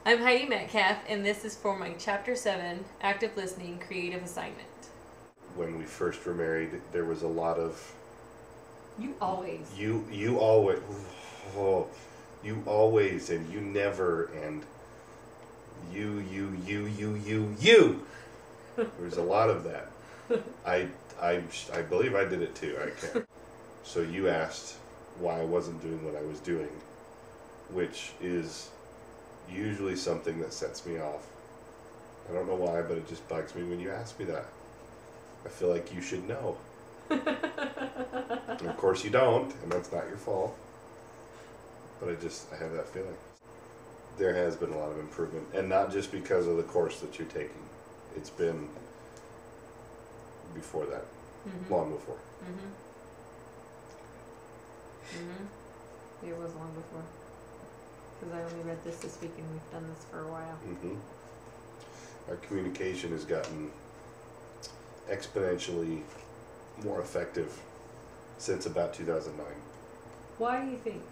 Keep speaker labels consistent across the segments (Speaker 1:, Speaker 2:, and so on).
Speaker 1: I'm Heidi Metcalf, and this is for my Chapter 7 Active Listening Creative Assignment.
Speaker 2: When we first were married, there was a lot of
Speaker 1: You always.
Speaker 2: you always, oh, you always, and you never, and you. There's a lot of that. I believe I did it too. I can't. So you asked why I wasn't doing what I was doing, which is usually something that sets me off. I don't know why, but it just bugs me when you ask me that. I feel like you should know. And of course you don't, and that's not your fault. But I have that feeling. There has been a lot of improvement, and not just because of the course that you're taking. It's been before that, long before.
Speaker 1: It was long before. Because I only read this week, and we've done this for a while.
Speaker 2: Our communication has gotten exponentially more effective since about 2009.
Speaker 1: Why do you think?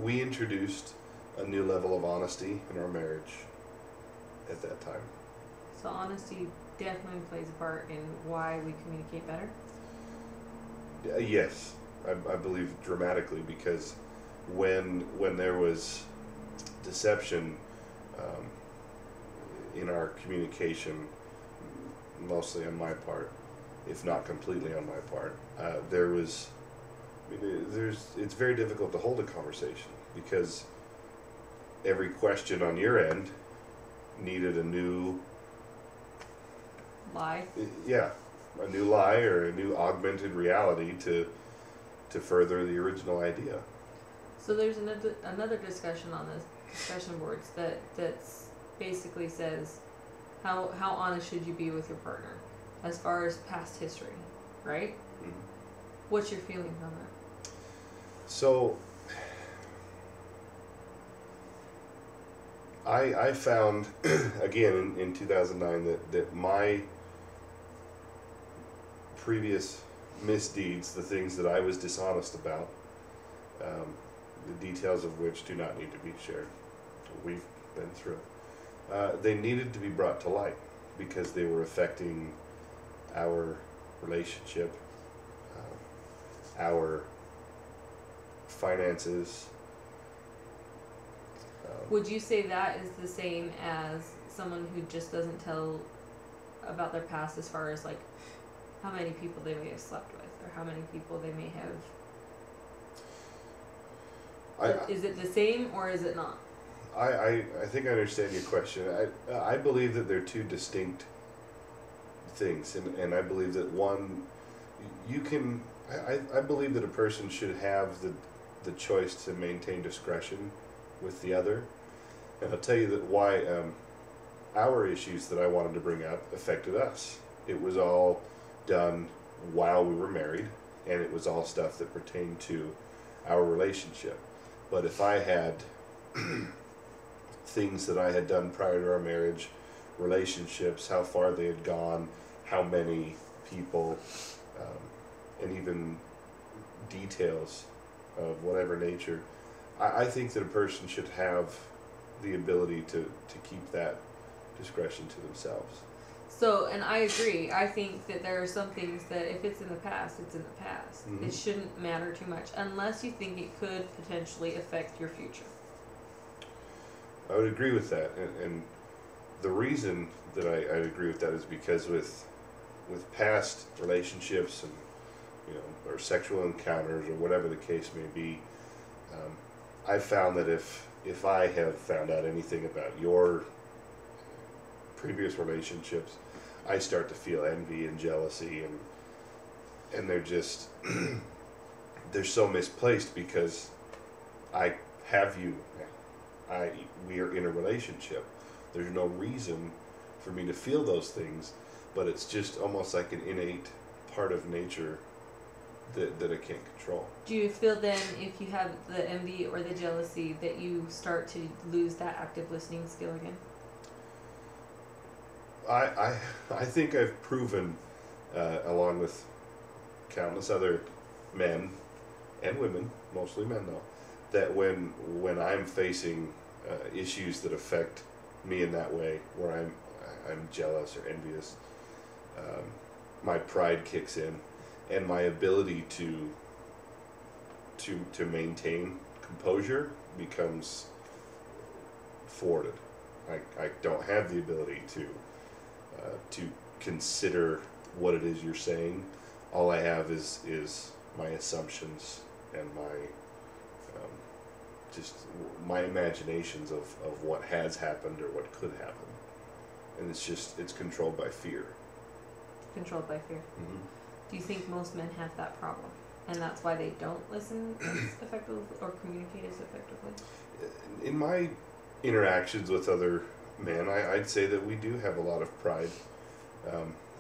Speaker 2: We introduced a new level of honesty in our marriage at that time.
Speaker 1: So honesty definitely plays a part in why we communicate better?
Speaker 2: Yes, I believe dramatically, because when there was deception in our communication, mostly on my part, if not completely on my part, it's very difficult to hold a conversation, because every question on your end needed a new
Speaker 1: lie.
Speaker 2: A new lie or a new augmented reality to further the original idea.
Speaker 1: So there's another discussion on the discussion boards that's basically says how honest should you be with your partner as far as past history, right? What's your feeling on that?
Speaker 2: So I found again in 2009 that my previous misdeeds, the things that I was dishonest about, the details of which do not need to be shared, we've been through, they needed to be brought to light because they were affecting our relationship, our finances.
Speaker 1: Would you say that is the same as someone who just doesn't tell about their past, as far as like how many people they may have slept with, or how many people they may have? Is it the same, or is it not?
Speaker 2: I think I understand your question. I believe that they're two distinct things, and I believe that one, you can, I believe that a person should have the choice to maintain discretion with the other. And I'll tell you that why our issues that I wanted to bring up affected us. It was all done while we were married, and it was all stuff that pertained to our relationship. But if I had things that I had done prior to our marriage, relationships, how far they had gone, how many people, and even details of whatever nature, I think that a person should have the ability to keep that discretion to themselves.
Speaker 1: So, and I agree. I think that there are some things that if it's in the past, it's in the past. It shouldn't matter too much unless you think it could potentially affect your future.
Speaker 2: I would agree with that, and the reason that I agree with that is because with past relationships and or sexual encounters or whatever the case may be, I've found that if I have found out anything about your previous relationships, I start to feel envy and jealousy, and they're just they're so misplaced, because I have you now. We are in a relationship. There's no reason for me to feel those things, but it's just almost like an innate part of nature that I can't control.
Speaker 1: Do you feel then, if you have the envy or the jealousy, that you start to lose that active listening skill again?
Speaker 2: I think I've proven, along with countless other men, and women, mostly men though, that when I'm facing issues that affect me in that way, where I'm jealous or envious, my pride kicks in, and my ability to maintain composure becomes thwarted. I don't have the ability to consider what it is you're saying. All I have is my assumptions and just my imaginations of what has happened or what could happen, and it's controlled by fear.
Speaker 1: Controlled by fear.
Speaker 2: Mm-hmm.
Speaker 1: Do you think most men have that problem, and that's why they don't listen as effectively or communicate as effectively?
Speaker 2: In my interactions with other men, I'd say that we do have a lot of pride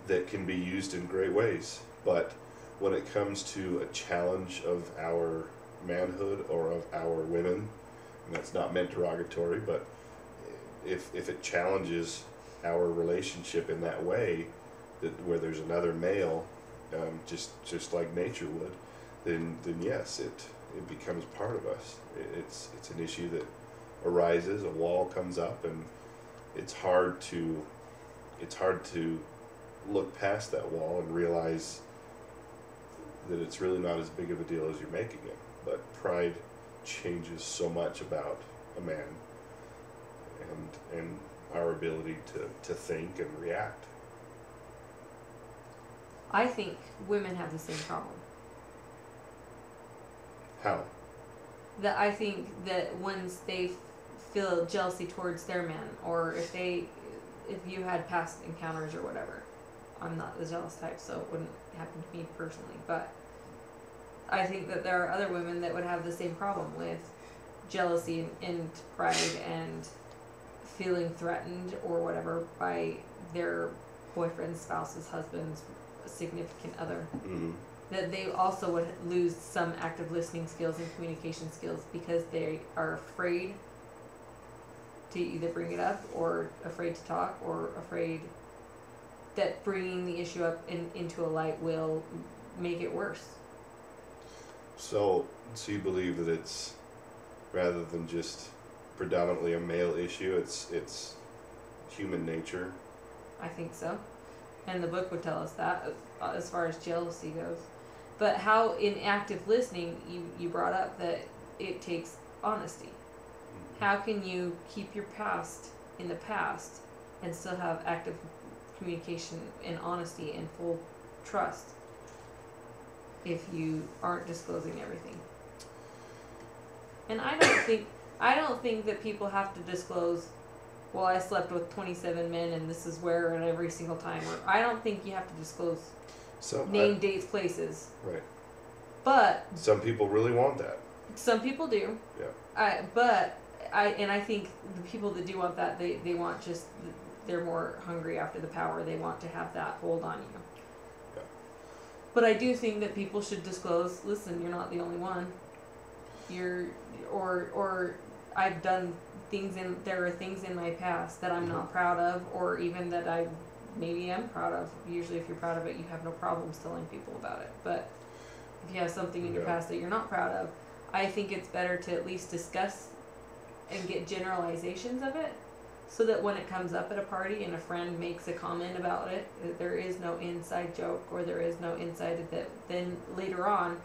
Speaker 2: that can be used in great ways. But when it comes to a challenge of our manhood or of our women, and that's not meant derogatory, but if it challenges our relationship in that way, that where there's another male, just like nature would, then yes, it becomes part of us. It's an issue that arises, a wall comes up, and it's hard to look past that wall and realize that it's really not as big of a deal as you're making it. But pride changes so much about a man and our ability to think and react.
Speaker 1: I think women have the same problem.
Speaker 2: How?
Speaker 1: That I think that once they feel jealousy towards their man, or if you had past encounters or whatever, I'm not the jealous type, so it wouldn't happen to me personally, but I think that there are other women that would have the same problem with jealousy and pride and feeling threatened or whatever by their boyfriend's, spouse's, husband's, significant other.
Speaker 2: Mm-hmm.
Speaker 1: That they also would lose some active listening skills and communication skills because they are afraid to either bring it up or afraid to talk or afraid that bringing the issue up into a light will make it worse.
Speaker 2: So you believe that it's, rather than just predominantly a male issue, it's human nature?
Speaker 1: I think so. And the book would tell us that as far as jealousy goes. But how in active listening, you brought up that it takes honesty.
Speaker 2: Mm-hmm.
Speaker 1: How can you keep your past in the past and still have active communication and honesty and full trust if you aren't disclosing everything? And I don't think that people have to disclose, well, I slept with 27 men and this is where and every single time. Or I don't think you have to disclose name, dates, places.
Speaker 2: Right.
Speaker 1: But
Speaker 2: some people really want that.
Speaker 1: Some people do.
Speaker 2: Yeah.
Speaker 1: I think the people that do want that, they want just, they're more hungry after the power. They want to have that hold on you.
Speaker 2: Yeah.
Speaker 1: But I do think that people should disclose, listen, you're not the only one. Or I've done things there are things in my past that I'm
Speaker 2: Mm-hmm.
Speaker 1: not proud of, or even that I maybe am proud of. Usually if you're proud of it, you have no problems telling people about it. But if you have something in your past that you're not proud of, I think it's better to at least discuss and get generalizations of it, so that when it comes up at a party and a friend makes a comment about it, that there is no inside joke or there is no inside that then later on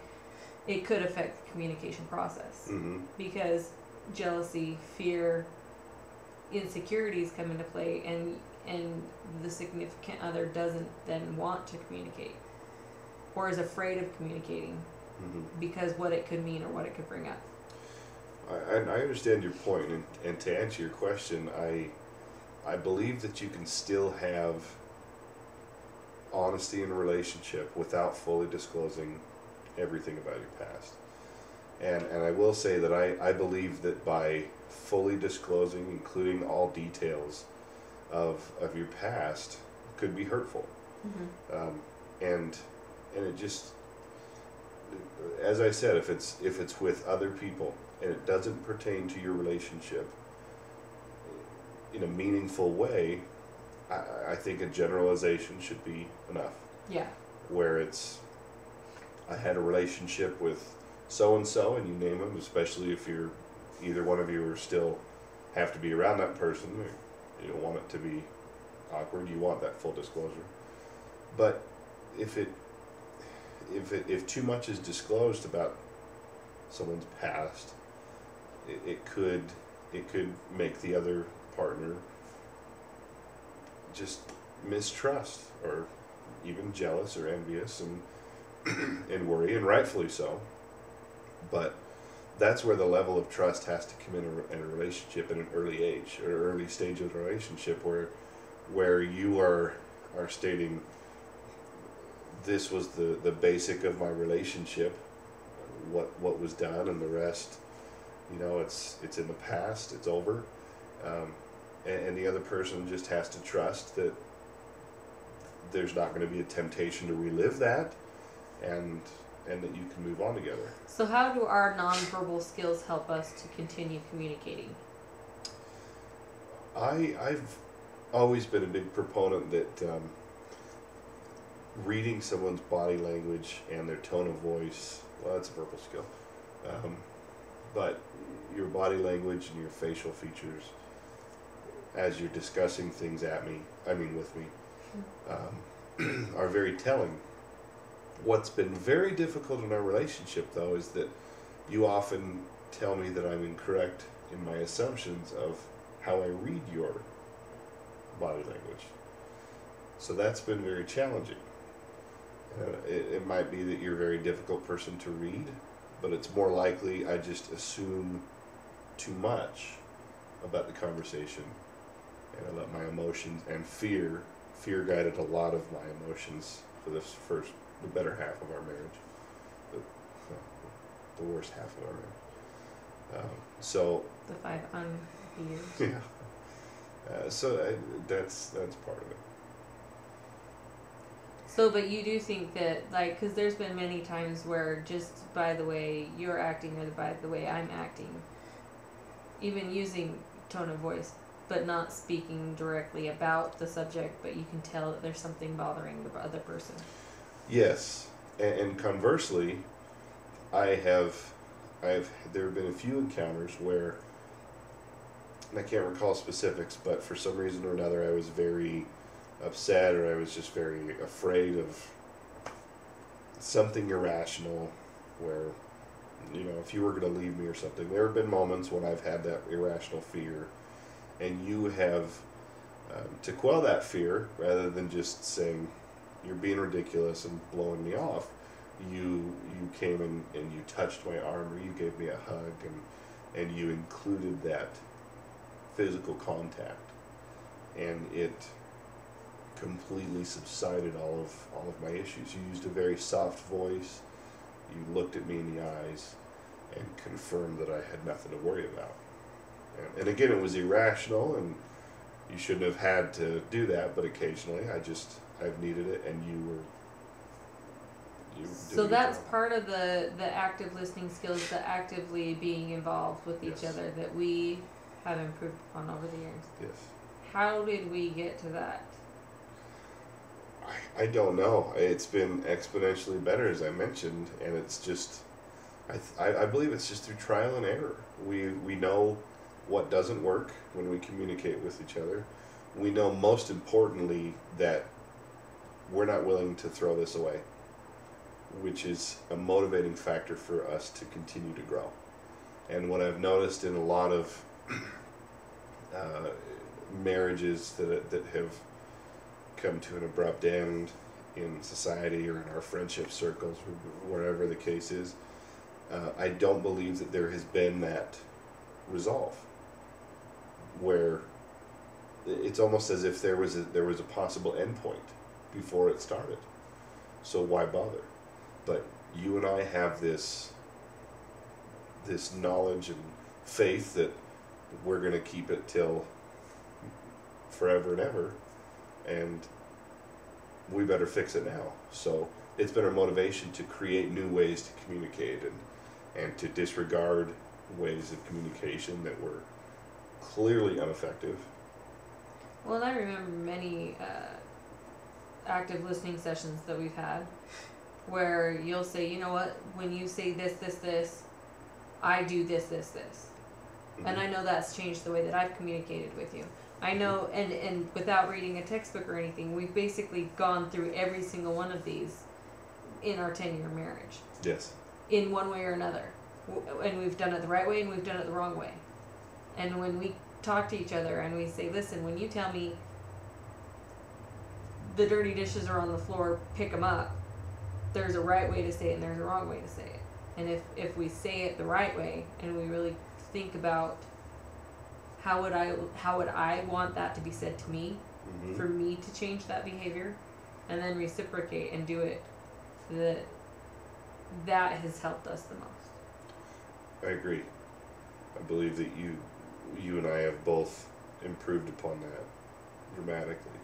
Speaker 1: it could affect the communication process.
Speaker 2: Mm-hmm.
Speaker 1: Because jealousy, fear, insecurities come into play, and the significant other doesn't then want to communicate or is afraid of communicating
Speaker 2: Mm-hmm.
Speaker 1: because what it could mean or what it could bring up.
Speaker 2: I understand your point, and to answer your question, I believe that you can still have honesty in a relationship without fully disclosing everything about your past. And I will say that I believe that by fully disclosing, including all details of your past, could be hurtful.
Speaker 1: Mm-hmm.
Speaker 2: And it just, as I said, if it's with other people and it doesn't pertain to your relationship in a meaningful way, I think a generalization should be enough.
Speaker 1: Yeah.
Speaker 2: Where it's, I had a relationship with so and so, and you name them, especially if you're either one of you are still have to be around that person. Or you don't want it to be awkward. You want that full disclosure. But if too much is disclosed about someone's past, it could make the other partner just mistrust or even jealous or envious and worry, and rightfully so. But that's where the level of trust has to come in a relationship at an early age or early stage of the relationship, where you are stating, this was the basic of my relationship, what was done, and the rest, it's in the past, it's over, and the other person just has to trust that there's not going to be a temptation to relive that, and that you can move on together.
Speaker 1: So how do our nonverbal skills help us to continue communicating?
Speaker 2: I've always been a big proponent that reading someone's body language and their tone of voice, well, that's a verbal skill, but your body language and your facial features as you're discussing things with me, are very telling. What's been very difficult in our relationship, though, is that you often tell me that I'm incorrect in my assumptions of how I read your body language. So that's been very challenging. It might be that you're a very difficult person to read, but it's more likely I just assume too much about the conversation, and I let my emotions and fear guided a lot of my emotions for the better half of our marriage, the worst half of our marriage. So
Speaker 1: the 5 years.
Speaker 2: Yeah. That's part of it.
Speaker 1: So, but you do think that, because there's been many times where just by the way you're acting or by the way I'm acting, even using tone of voice, but not speaking directly about the subject, but you can tell that there's something bothering the other person.
Speaker 2: Yes, and conversely, there have been a few encounters where, and I can't recall specifics, but for some reason or another I was very upset, or I was just very afraid of something irrational, where, if you were going to leave me or something. There have been moments when I've had that irrational fear, and you have, to quell that fear, rather than just saying, you're being ridiculous and blowing me off, you came and you touched my arm, or you gave me a hug, and you included that physical contact, and it completely subsided all of my issues. You used a very soft voice, you looked at me in the eyes, and confirmed that I had nothing to worry about. And again, it was irrational, and you shouldn't have had to do that, but occasionally I've needed it, and you
Speaker 1: so that's part of the active listening skills, the actively being involved with each
Speaker 2: Yes.
Speaker 1: other that we have improved upon over the years.
Speaker 2: Yes. How
Speaker 1: did we get to that?
Speaker 2: I don't know. It's been exponentially better, as I mentioned, and it's just, I believe it's just through trial and error. We know what doesn't work when we communicate with each other. We know, most importantly, that we're not willing to throw this away, which is a motivating factor for us to continue to grow. And what I've noticed in a lot of marriages that have come to an abrupt end in society or in our friendship circles, or wherever the case is, I don't believe that there has been that resolve, where it's almost as if there was a possible endpoint before it started. So why bother? But you and I have this knowledge and faith that we're going to keep it till forever and ever, and we better fix it now. So it's been our motivation to create new ways to communicate, and to disregard ways of communication that were clearly ineffective.
Speaker 1: Well, I remember many active listening sessions that we've had where you'll say, you know what, when you say this, I do this. And I know that's changed the way that I've communicated with you. I know, and without reading a textbook or anything, we've basically gone through every single one of these in our 10-year marriage.
Speaker 2: Yes.
Speaker 1: In one way or another. And we've done it the right way and we've done it the wrong way. And when we talk to each other and we say, listen, when you tell me the dirty dishes are on the floor, pick them up, there's a right way to say it and there's a wrong way to say it. And if we say it the right way and we really think about how would I want that to be said to me, for me to change that behavior, and then reciprocate and do it, that has helped us the most.
Speaker 2: I agree. I believe that you and I have both improved upon that dramatically.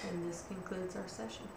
Speaker 1: And this concludes our session.